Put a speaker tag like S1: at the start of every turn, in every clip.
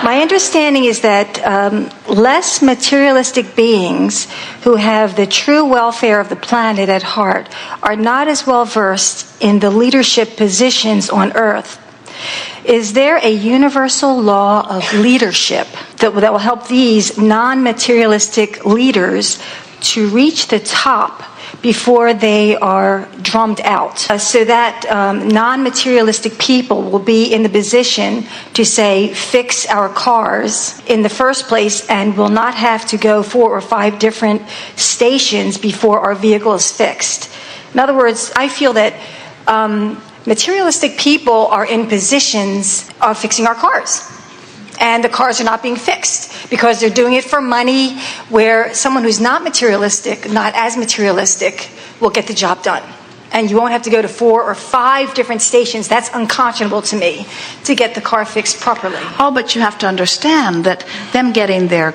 S1: My understanding is that less materialistic beings who have the true welfare of the planet at heart are not as well versed in the leadership positions on Earth. Is there a universal law of leadership that will help these non-materialistic leaders to reach the top before they are drummed out, so that non-materialistic people will be in the position to, say, fix our cars in the first place and will not have to go 4 or 5 different stations before our vehicle is fixed? In other words, I feel that materialistic people are in positions of fixing our cars. And the cars are not being fixed because they're doing it for money, where someone who's not materialistic, not as materialistic, will get the job done. And you won't have to go to 4 or 5 different stations. That's unconscionable to me, to get the car fixed properly.
S2: Oh, but you have to understand that them getting their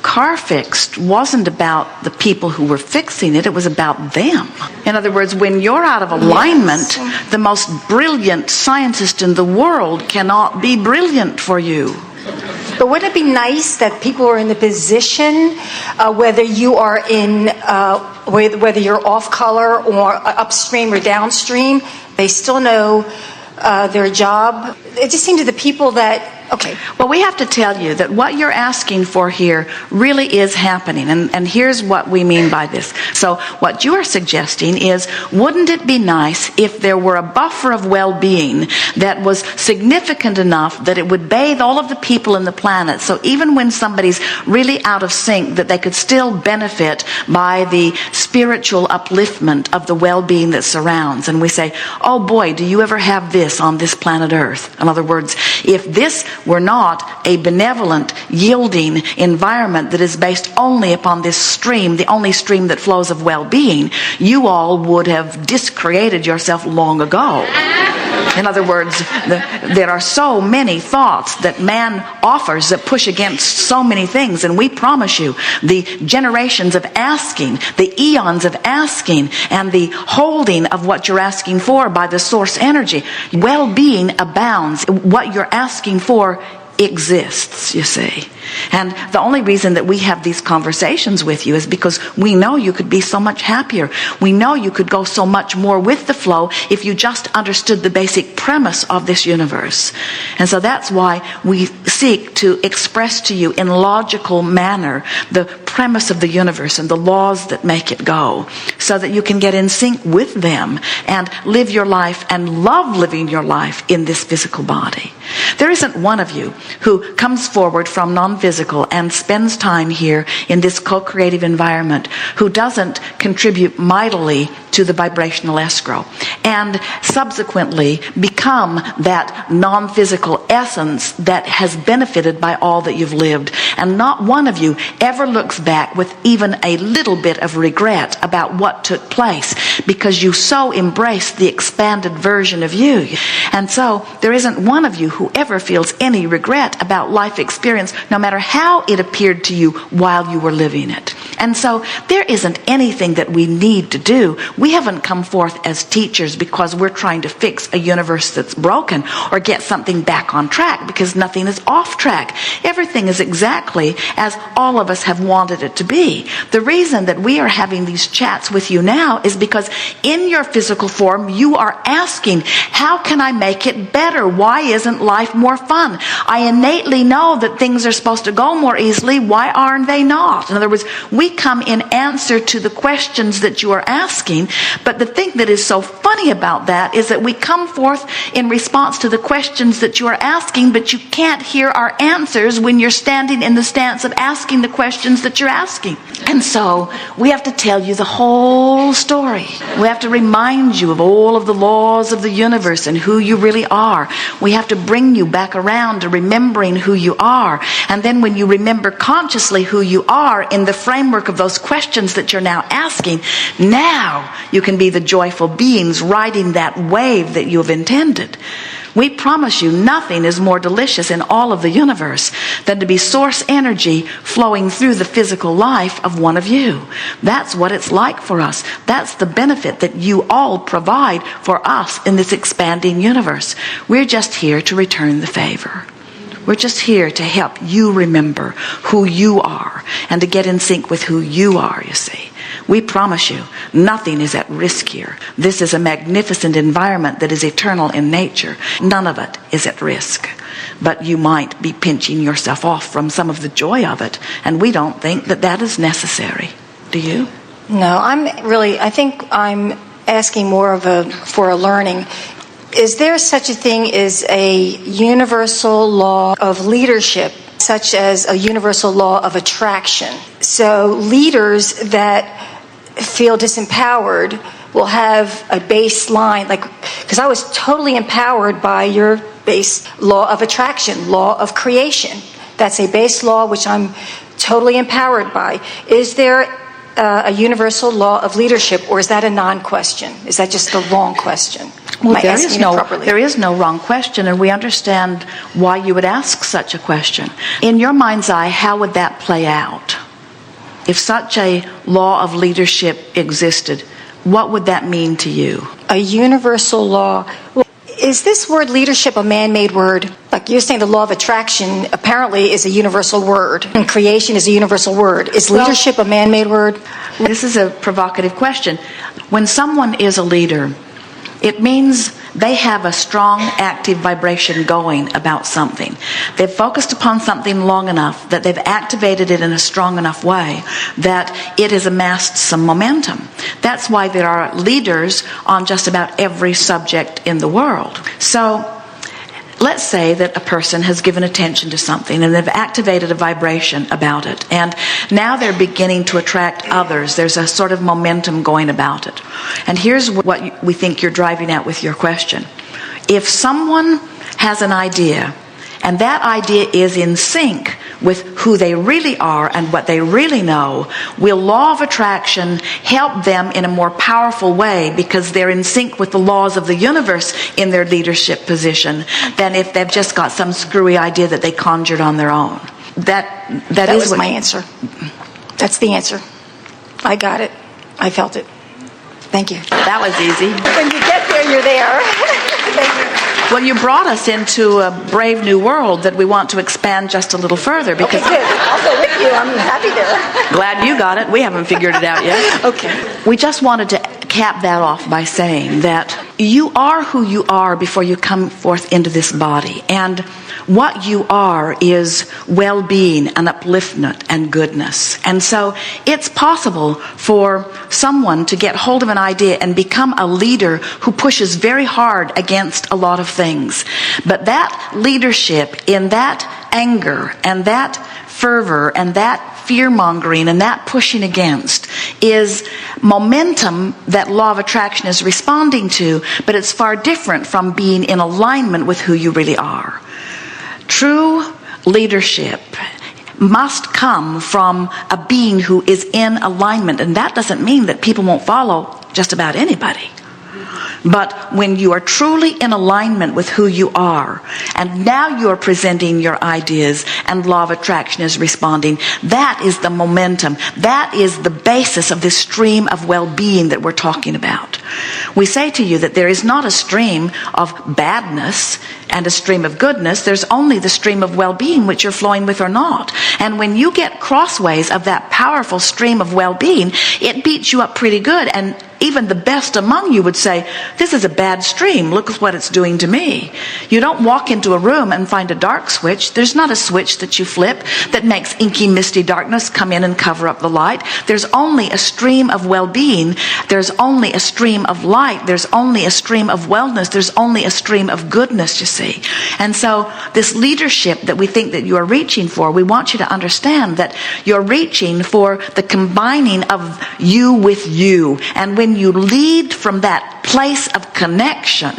S2: car fixed wasn't about the people who were fixing it. It was about them. In other words, when you're out of alignment, yes, the most brilliant scientist in the world cannot be brilliant for you.
S1: But wouldn't it be nice that people are in the position, whether you are in, whether you're off color or upstream or downstream, they still know their job? It just seems to the people that, okay.
S2: Well, we have to tell you that what you're asking for here really is happening. And here's what we mean by this. So what you are suggesting is, wouldn't it be nice if there were a buffer of well-being that was significant enough that it would bathe all of the people in the planet, so even when somebody's really out of sync, that they could still benefit by the spiritual upliftment of the well-being that surrounds? And we say, oh boy, do you ever have this on this planet Earth? In other words, if this were not a benevolent, yielding environment that is based only upon this stream, the only stream that flows of well-being, you all would have discreated yourself long ago. In other words, there are so many thoughts that man offers that push against so many things, and we promise you, the generations of asking, the eons of asking, and the holding of what you're asking for by the source energy, well-being abounds. What you're asking for exists, you see. And the only reason that we have these conversations with you is because we know you could be so much happier. We know you could go so much more with the flow if you just understood the basic premise of this universe. And so that's why we seek to express to you in logical manner the premise of the universe and the laws that make it go, so that you can get in sync with them and live your life and love living your life in this physical body. There isn't one of you who comes forward from non-physical and spends time here in this co-creative environment who doesn't contribute mightily to the vibrational escrow and subsequently become that non-physical essence that has benefited by all that you've lived. And not one of you ever looks back with even a little bit of regret about what took place, because you so embrace the expanded version of you. And so there isn't one of you who ever feels any regret about life experience, no matter how it appeared to you while you were living it. And so there isn't anything that we need to do. We haven't come forth as teachers because we're trying to fix a universe that's broken or get something back on track, because nothing is off track. Everything is exactly as all of us have wanted it to be. The reason that we are having these chats with you now is because in your physical form you are asking, how can I make it better? Why isn't life more fun? I innately know that things are supposed to go more easily. Why aren't they not? In other words, we come in answer to the questions that you are asking, but the thing that is so funny about that is that we come forth in response to the questions that you are asking, but you can't hear our answers when you're standing in the stance of asking the questions that you're asking. And so we have to tell you the whole story. We have to remind you of all of the laws of the universe and who you really are. We have to bring you back around to remembering who you are. And then when you remember consciously who you are in the framework of those questions that you're now asking, now you can be the joyful beings riding that wave that you have intended. We promise you nothing is more delicious in all of the universe than to be source energy flowing through the physical life of one of you. That's what it's like for us. That's the benefit that you all provide for us in this expanding universe. We're just here to return the favor. We're just here to help you remember who you are and to get in sync with who you are, you see. We promise you, nothing is at risk here. This is a magnificent environment that is eternal in nature. None of it is at risk. But you might be pinching yourself off from some of the joy of it, and we don't think that that is necessary. Do you?
S1: No, I think I'm asking more for a learning. Is there such a thing as a universal law of leadership, such as a universal law of attraction? So leaders that feel disempowered will have a baseline, because I was totally empowered by your base law of attraction, law of creation. That's a base law which I'm totally empowered by. Is there a universal law of leadership, or is that a non-question? Is that just the wrong question?
S2: Well, there is no wrong question, and we understand why you would ask such a question. In your mind's eye, how would that play out? If such a law of leadership existed, what would that mean to you?
S1: A universal law. Is this word leadership a man-made word? Like you're saying the law of attraction apparently is a universal word, and creation is a universal word. Is leadership a man-made word?
S2: This is a provocative question. When someone is a leader, it means they have a strong, active vibration going about something. They've focused upon something long enough that they've activated it in a strong enough way that it has amassed some momentum. That's why there are leaders on just about every subject in the world. So let's say that a person has given attention to something and they've activated a vibration about it, and now they're beginning to attract others. There's a sort of momentum going about it. And here's what we think you're driving at with your question. If someone has an idea and that idea is in sync with who they really are and what they really know, will law of attraction help them in a more powerful way because they're in sync with the laws of the universe in their leadership position than if they've just got some screwy idea that they conjured on their own? That was
S1: my answer. That's the answer. I got it. I felt it. Thank you.
S2: That was easy.
S1: When you get there, you're there. Thank you.
S2: Well, you brought us into a brave new world that we want to expand just a little further. Because
S1: okay, good. I'll go with you. I'm happy there.
S2: Glad you got it. We haven't figured it out yet.
S1: Okay.
S2: We just wanted to cap that off by saying that you are who you are before you come forth into this body. And what you are is well-being and upliftment and goodness. And so it's possible for someone to get hold of an idea and become a leader who pushes very hard against a lot of things. But that leadership in that anger and that fervor and that fear-mongering and that pushing against is momentum that law of attraction is responding to, but it's far different from being in alignment with who you really are. True leadership must come from a being who is in alignment, and that doesn't mean that people won't follow just about anybody. But when you are truly in alignment with who you are, and now you are presenting your ideas and law of attraction is responding, that is the momentum. That is the basis of this stream of well-being that we're talking about. We say to you that there is not a stream of badness and a stream of goodness. There's only the stream of well-being which you're flowing with or not. And when you get crossways of that powerful stream of well-being, it beats you up pretty good. And even the best among you would say, this is a bad stream. Look at what it's doing to me. You don't walk into a room and find a dark switch. There's not a switch that you flip that makes inky, misty darkness come in and cover up the light. There's only a stream of well-being. There's only a stream of light. There's only a stream of wellness. There's only a stream of goodness, you see. And so this leadership that we think that you are reaching for, we want you to understand that you're reaching for the combining of you with you. And when you lead from that place of connection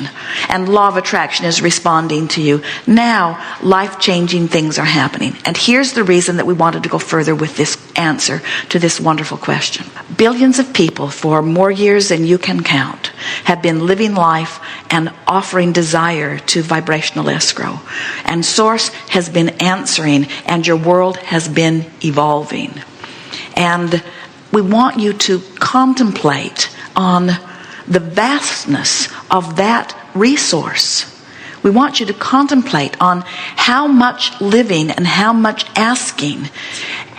S2: and law of attraction is responding to you, now life-changing things are happening. And here's the reason that we wanted to go further with this answer to this wonderful question. Billions of people for more years than you can count have been living life and offering desire to vibrational escrow. And Source has been answering, and your world has been evolving. And we want you to contemplate on the vastness of that resource. we want you to contemplate on how much living and how much asking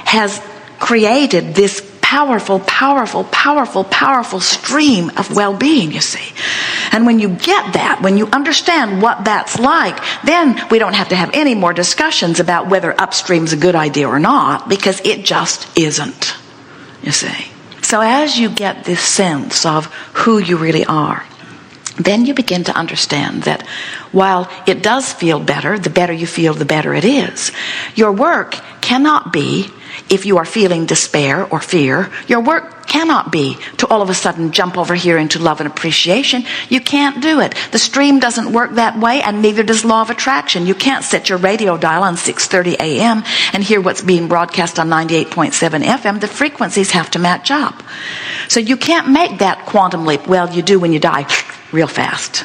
S2: has created this powerful, powerful, powerful, powerful stream of well-being, you see. And when you get that, when you understand what that's like, then we don't have to have any more discussions about whether upstream's a good idea or not, because it just isn't, you see. So as you get this sense of who you really are, then you begin to understand that while it does feel better, the better you feel, the better it is. Your work cannot be, if you are feeling despair or fear, your work cannot be to all of a sudden jump over here into love and appreciation. You can't do it. The stream doesn't work that way, and neither does law of attraction. You can't set your radio dial on 6:30 a.m. and hear what's being broadcast on 98.7 FM. The frequencies have to match up. So you can't make that quantum leap. Well, you do when you die real fast.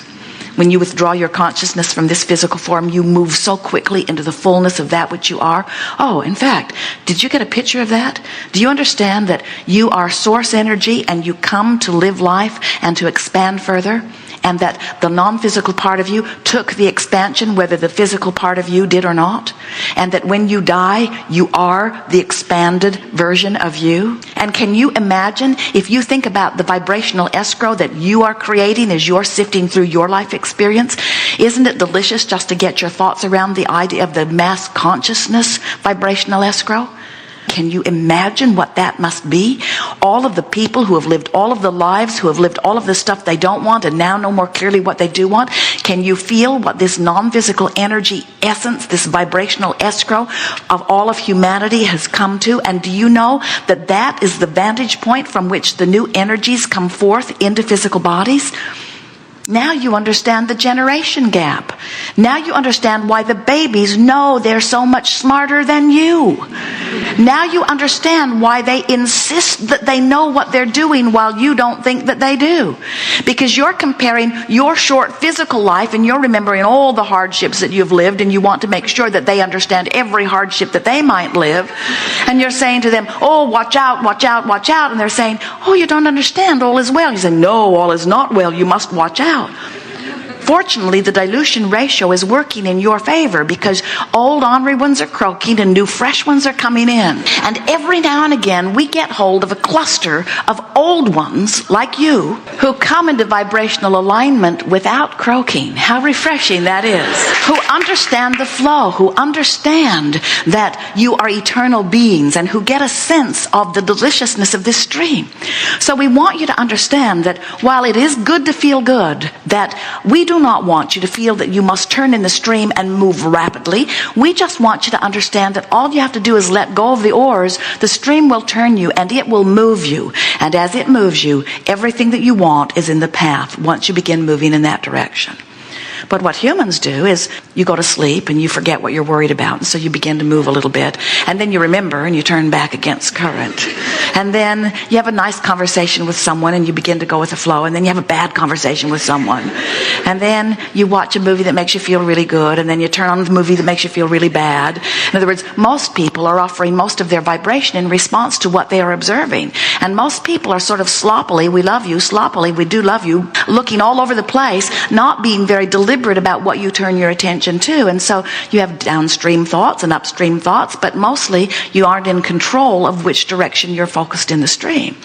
S2: When you withdraw your consciousness from this physical form, you move so quickly into the fullness of that which you are. Oh, in fact, did you get a picture of that? Do you understand that you are source energy and you come to live life and to expand further? And that the non-physical part of you took the expansion whether the physical part of you did or not? And that when you die, you are the expanded version of you? And can you imagine, if you think about the vibrational escrow that you are creating as you're sifting through your life experience, isn't it delicious just to get your thoughts around the idea of the mass consciousness vibrational escrow? Can you imagine what that must be? All of the people who have lived all of the lives, who have lived all of the stuff they don't want and now know more clearly what they do want. Can you feel what this non-physical energy essence, this vibrational escrow of all of humanity has come to? And do you know that that is the vantage point from which the new energies come forth into physical bodies? Now you understand the generation gap. Now you understand why the babies know they're so much smarter than you. Now you understand why they insist that they know what they're doing while you don't think that they do. Because you're comparing your short physical life and you're remembering all the hardships that you've lived, and you want to make sure that they understand every hardship that they might live. And you're saying to them, oh, watch out, watch out, watch out. And they're saying, oh, you don't understand, all is well. You say, no, all is not well, you must watch out. Fortunately, the dilution ratio is working in your favor, because old ornery ones are croaking and new fresh ones are coming in. And every now and again, we get hold of a cluster of old ones like you who come into vibrational alignment without croaking. How refreshing that is. Who understand the flow, who understand that you are eternal beings, and who get a sense of the deliciousness of this stream. So we want you to understand that while it is good to feel good, that we do not want you to feel that you must turn in the stream and move rapidly. We just want you to understand that all you have to do is let go of the oars. The stream will turn you and it will move you. And as it moves you, everything that you want is in the path once you begin moving in that direction. But what humans do is you go to sleep and you forget what you're worried about, and so you begin to move a little bit, and then you remember and you turn back against current. And then you have a nice conversation with someone and you begin to go with the flow, and then you have a bad conversation with someone. And then you watch a movie that makes you feel really good, and then you turn on the movie that makes you feel really bad. In other words, most people are offering most of their vibration in response to what they are observing. And most people are sort of sloppily, we love you, sloppily, we do love you, looking all over the place, not being very deliberate about what you turn your attention to. And so you have downstream thoughts and upstream thoughts, but mostly you aren't in control of which direction you're focused in the stream.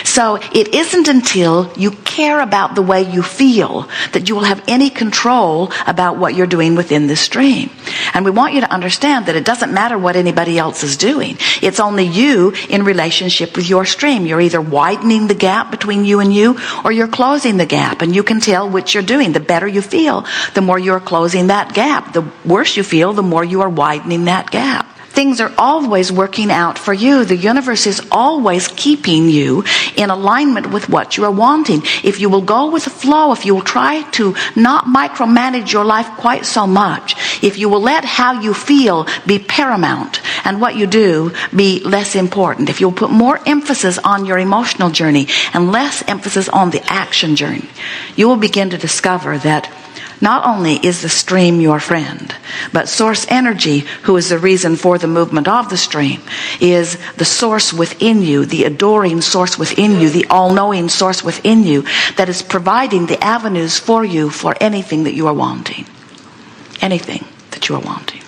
S2: So it isn't until you care about the way you feel that you will have any control about what you're doing within this stream. And we want you to understand that it doesn't matter what anybody else is doing. It's only you in relationship with your stream. You're either widening the gap between you and you, or you're closing the gap, and you can tell which you're doing. The better you feel, the more you're closing that gap. The worse you feel, the more you are widening that gap. Things are always working out for you. The universe is always keeping you in alignment with what you are wanting. If you will go with the flow, if you will try to not micromanage your life quite so much, if you will let how you feel be paramount and what you do be less important, if you'll put more emphasis on your emotional journey and less emphasis on the action journey, you will begin to discover that not only is the stream your friend, but source energy, who is the reason for the movement of the stream, is the source within you, the adoring source within you, the all-knowing source within you, that is providing the avenues for you for anything that you are wanting. anything that you are wanting.